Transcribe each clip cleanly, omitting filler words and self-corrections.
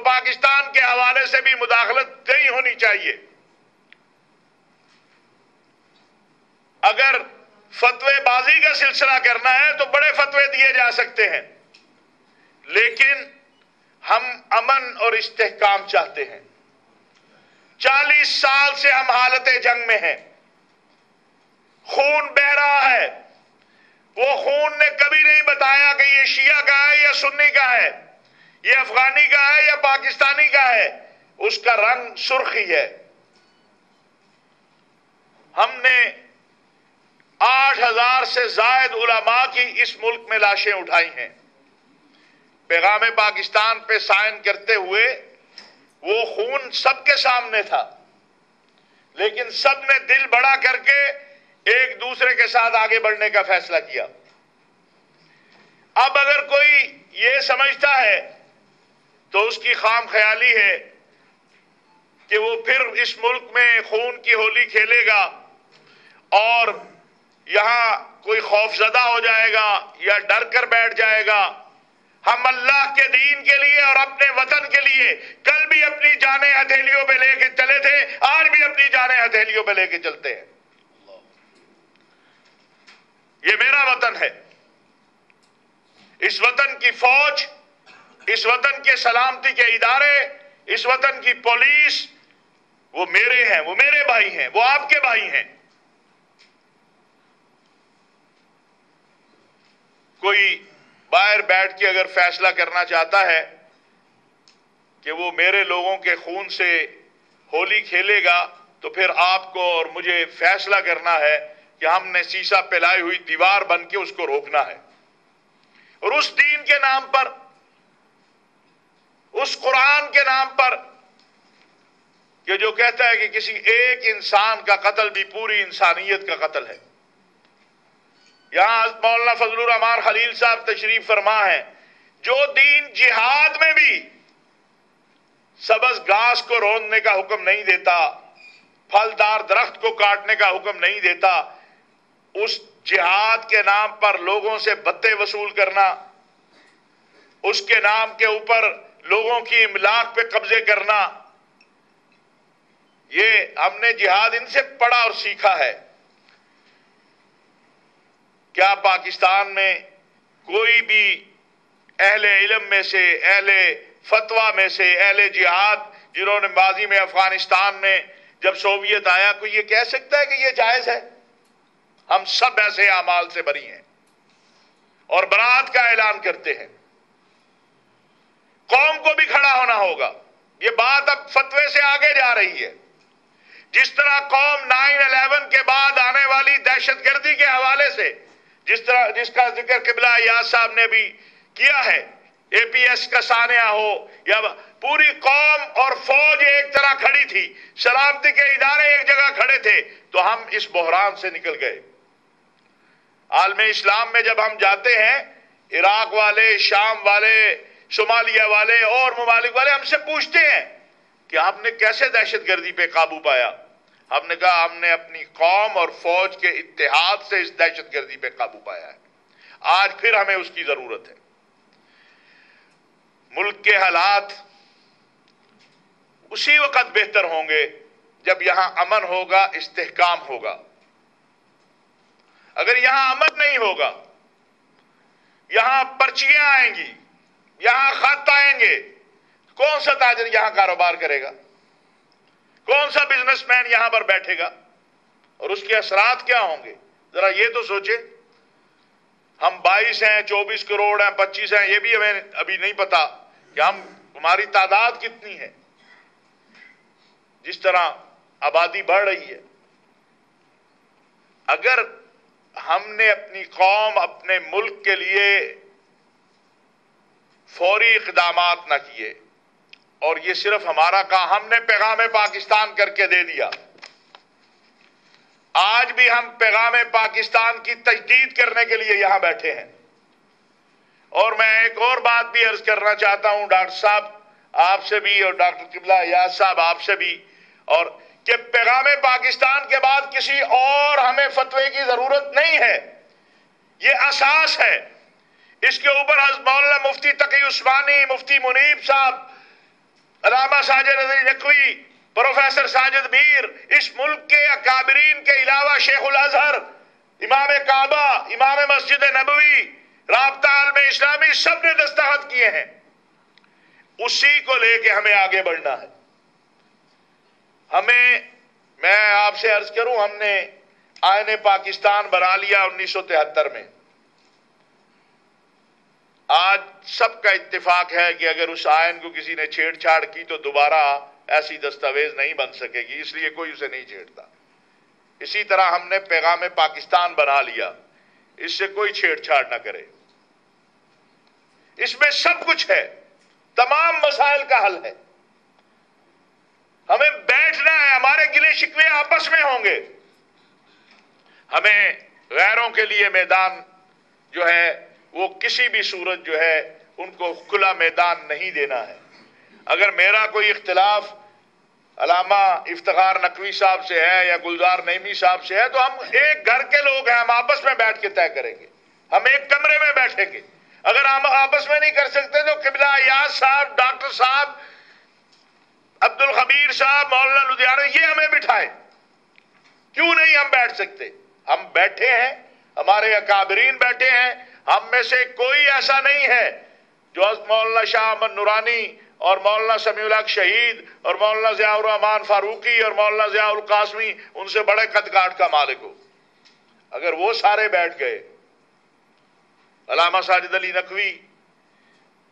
پاکستان کے حوالے سے بھی مداخلت نہیں ہونی چاہیے. اگر فتوے بازی کا سلسلہ کرنا ہے تو بڑے فتوے دیے جا سکتے ہیں، لیکن ہم امن اور استحکام چاہتے ہیں. 40 سال سے ہم حالت جنگ میں ہیں، خون بہ رہا ہے. وہ خون نے کبھی نہیں بتایا کہ یہ شیعہ کا ہے یا سنی کا ہے، یہ افغانی کا ہے یا پاکستانی کا ہے. اس کا رنگ سرخی ہے. ہم نے 8,000 سے زائد علماء کی اس ملک میں لاشیں اٹھائی ہیں. پیغام پاکستان پہ سائن کرتے ہوئے وہ خون سب کے سامنے تھا، لیکن سب نے دل بڑا کر کے ایک دوسرے کے ساتھ آگے بڑھنے کا فیصلہ کیا. اب اگر کوئی یہ سمجھتا ہے تو اس کی خام خیالی ہے کہ وہ پھر اس ملک میں خون کی ہولی کھیلے گا اور یہاں کوئی خوف زدہ ہو جائے گا یا ڈر کر بیٹھ جائے گا. ہم اللہ کے دین کے لیے اور اپنے وطن کے لیے کل بھی اپنی جانیں ہتھیلیوں پہ لے کے چلے تھے، آج بھی اپنی جانیں ہتھیلیوں پہ لے کے چلتے ہیں. یہ میرا وطن ہے. اس وطن کی فوج، اس وطن کے سلامتی کے ادارے، اس وطن کی پولیس، وہ میرے ہیں، وہ میرے بھائی ہیں، وہ آپ کے بھائی ہیں. کوئی باہر بیٹھ کے اگر فیصلہ کرنا چاہتا ہے کہ وہ میرے لوگوں کے خون سے ہولی کھیلے گا تو پھر آپ کو اور مجھے فیصلہ کرنا ہے کہ ہم نے سیسا پلائی ہوئی دیوار بن کے اس کو روکنا ہے. اور اس دین کے نام پر، اس قرآن کے نام پر کہ جو کہتا ہے کہ کسی ایک انسان کا قتل بھی پوری انسانیت کا قتل ہے. یہاں مولانا فضل الرحمان خلیل صاحب تشریف فرما ہیں. جو دین جہاد میں بھی سبز گھاس کو روندنے کا حکم نہیں دیتا، پھلدار درخت کو کاٹنے کا حکم نہیں دیتا، اس جہاد کے نام پر لوگوں سے بھتے وصول کرنا، اس کے نام کے اوپر لوگوں کی املاک پہ قبضے کرنا، یہ ہم نے جہاد ان سے پڑھا اور سیکھا ہے. کیا پاکستان میں کوئی بھی اہل علم میں سے، اہل فتویٰ میں سے، اہل جہاد جنہوں نے ماضی میں افغانستان میں جب سوویت آیا، کوئی یہ کہہ سکتا ہے کہ یہ جائز ہے؟ ہم سب ایسے اعمال سے بری ہیں اور برات کا اعلان کرتے ہیں. قوم کو بھی کھڑا ہونا ہوگا. یہ بات اب فتوے سے آگے جا رہی ہے. جس طرح قوم 9/11 کے بعد آنے والی دہشت گردی کے حوالے سے جس کا ذکر قبلہ ایاز صاحب نے بھی کیا ہے، اے پی ایس کا سانحہ ہو یا پوری قوم اور فوج ایک طرح کھڑی تھی، سلامتی کے ادارے ایک جگہ کھڑے تھے، تو ہم اس بحران سے نکل گئے. عالم اسلام میں جب ہم جاتے ہیں، عراق والے، شام والے، صومالیہ والے اور ممالک والے ہم سے پوچھتے ہیں کہ آپ نے کیسے دہشت گردی پہ قابو پایا؟ ہم نے کہا ہم نے اپنی قوم اور فوج کے اتحاد سے اس دہشت گردی پہ قابو پایا ہے. آج پھر ہمیں اس کی ضرورت ہے. ملک کے حالات اسی وقت بہتر ہوں گے جب یہاں امن ہوگا، استحکام ہوگا. اگر یہاں امن نہیں ہوگا، یہاں پرچیاں آئیں گی، یہاں خط آئیں گے، کون سا تاجر یہاں کاروبار کرے گا؟ کون سا بزنس مین یہاں پر بیٹھے گا؟ اور اس کے اثرات کیا ہوں گے؟ ذرا یہ تو سوچیں. ہم 22 ہیں، 24 کروڑ ہیں، 25 ہیں، یہ بھی ہمیں ابھی نہیں پتا کہ ہماری تعداد کتنی ہے. جس طرح آبادی بڑھ رہی ہے، اگر ہم نے اپنی قوم، اپنے ملک کے لیے فوری اقدامات نہ کیے، اور یہ صرف ہمارا کہا، ہم نے پیغام پاکستان کر کے دے دیا. آج بھی ہم پیغام پاکستان کی تجدید کرنے کے لیے یہاں بیٹھے ہیں. اور میں ایک اور بات بھی عرض کرنا چاہتا ہوں ڈاکٹر صاحب آپ سے بھی، اور ڈاکٹر قبلہ ایاز صاحب آپ سے بھی، اور کہ پیغام پاکستان کے بعد کسی اور ہمیں فتوے کی ضرورت نہیں ہے. یہ اساس ہے. اس کے اوپر حضرت مولانا مفتی تقی عثمانی، مفتی منیب صاحب علامہ ساجد علی نقوی، پروفیسر ساجد میر، اس ملک کے اکابرین کے علاوہ شیخ الازہر، امام کعبہ، امام مسجد نبوی، رابطہ عالم اسلامی، سب نے دستخط کیے ہیں. اسی کو لے کے ہمیں آگے بڑھنا ہے. میں آپ سے عرض کروں، ہم نے آئین پاکستان بنا لیا 1973 میں. آج سب کا اتفاق ہے کہ اگر اس آئین کو کسی نے چھیڑ چھاڑ کی تو دوبارہ ایسی دستاویز نہیں بن سکے گی، اس لیے کوئی اسے نہیں چھیڑتا. اسی طرح ہم نے پیغام پاکستان بنا لیا، اس سے کوئی چھیڑ چھاڑ نہ کرے. اس میں سب کچھ ہے، تمام مسائل کا حل ہے. ہمیں بیٹھنا ہے، ہمارے گلے شکوے آپس میں ہوں گے. ہمیں غیروں کے لیے میدان جو ہے وہ کسی بھی صورت جو ہے ان کو کھلا میدان نہیں دینا ہے. اگر میرا کوئی اختلاف علامہ افتخار نقوی صاحب سے ہے یا گلزار نعیمی صاحب سے ہے تو ہم ایک گھر کے لوگ ہیں، ہم آپس میں بیٹھ کے طے کریں گے، ہم ایک کمرے میں بیٹھیں گے. اگر ہم آپس میں نہیں کر سکتے تو قبلہ ایاز صاحب، ڈاکٹر صاحب، عبد الخبیر صاحب، مولانا لدھیانوی، یہ ہمیں بٹھائیں. کیوں نہیں ہم بیٹھ سکتے؟ ہم بیٹھے ہیں، ہمارے اکابرین بیٹھے ہیں. ہم میں سے کوئی ایسا نہیں ہے جو مولانا شاہ احمد نورانی اور مولانا سمیع الحق شہید اور مولانا ضیاء الرحمان فاروقی اور مولانا ضیاء القاسمی ان سے بڑے قد کاٹ کا مالک ہو. اگر وہ سارے بیٹھ گئے، علامہ ساجد علی نقوی،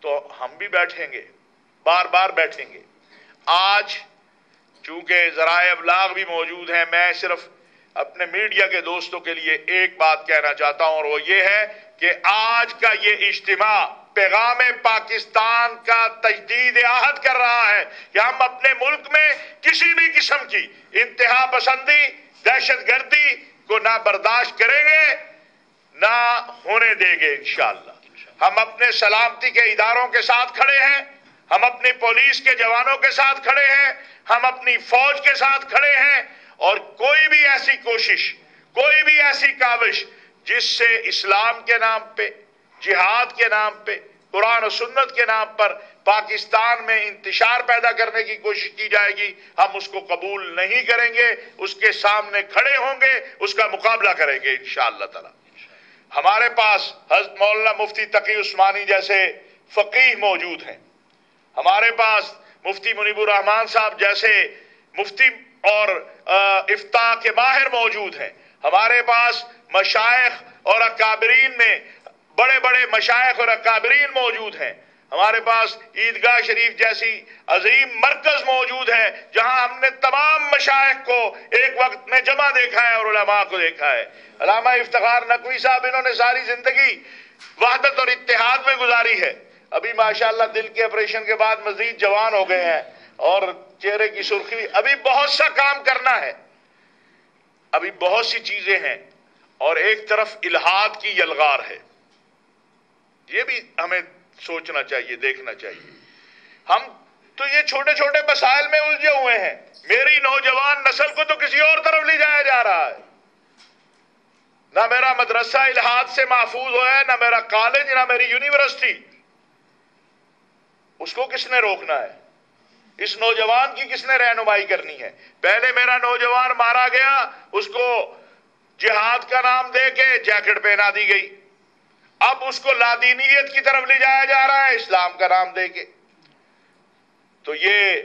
تو ہم بھی بیٹھیں گے، بار بار بیٹھیں گے. آج چونکہ ذرائع ابلاغ بھی موجود ہیں، میں صرف اپنے میڈیا کے دوستوں کے لیے ایک بات کہنا چاہتا ہوں، اور وہ یہ ہے کہ آج کا یہ اجتماع پیغام پاکستان کا تجدید عہد کر رہا ہے کہ ہم اپنے ملک میں کسی بھی قسم کی انتہا پسندی، دہشت گردی کو نہ برداشت کریں گے، نہ ہونے دیں گے. انشاءاللہ ہم اپنے سلامتی کے اداروں کے ساتھ کھڑے ہیں، ہم اپنی پولیس کے جوانوں کے ساتھ کھڑے ہیں، ہم اپنی فوج کے ساتھ کھڑے ہیں. اور کوئی بھی ایسی کوشش، کوئی بھی ایسی کاوش جس سے اسلام کے نام پہ، جہاد کے نام پہ، قرآن و سنت کے نام پر پاکستان میں انتشار پیدا کرنے کی کوشش کی جائے گی، ہم اس کو قبول نہیں کریں گے. اس کے سامنے کھڑے ہوں گے، اس کا مقابلہ کریں گے انشاءاللہ تعالی. ہمارے پاس حضرت مولانا مفتی تقی عثمانی جیسے فقیہ موجود ہیں، ہمارے پاس مفتی منیب الرحمان صاحب جیسے مفتی اور افتاء کے ماہر موجود ہیں، ہمارے پاس مشائخ اور اکابرین میں بڑے بڑے مشائخ اور اکابرین موجود ہیں، ہمارے پاس عیدگاہ شریف جیسی عظیم مرکز موجود ہے جہاں ہم نے تمام مشائخ کو ایک وقت میں جمع دیکھا ہے اور علماء کو دیکھا ہے. علامہ افتخار نقوی صاحب، انہوں نے ساری زندگی وحدت اور اتحاد میں گزاری ہے. ابھی ماشاءاللہ دل کے آپریشن کے بعد مزید جوان ہو گئے ہیں اور چہرے کی سرخی بھی. ابھی بہت سا کام کرنا ہے، ابھی بہت سی چیزیں ہیں. اور ایک طرف الہاد کی یلغار ہے، یہ بھی ہمیں سوچنا چاہیے، دیکھنا چاہیے. ہم تو یہ چھوٹے چھوٹے مسائل میں الجھے ہوئے ہیں. میری نوجوان نسل کو تو کسی اور طرف لے جایا جا رہا ہے. نہ میرا مدرسہ الہاد سے محفوظ ہوا ہے، نہ میرا کالج، نہ میری یونیورسٹی. اس کو کس نے روکنا ہے؟ اس نوجوان کی کس نے رہنمائی کرنی ہے؟ پہلے میرا نوجوان مارا گیا، اس کو جہاد کا نام دے کے جیکٹ پہنا دی گئی. اب اس کو لادینیت کی طرف لے جایا جا رہا ہے اسلام کا نام دے کے. تو یہ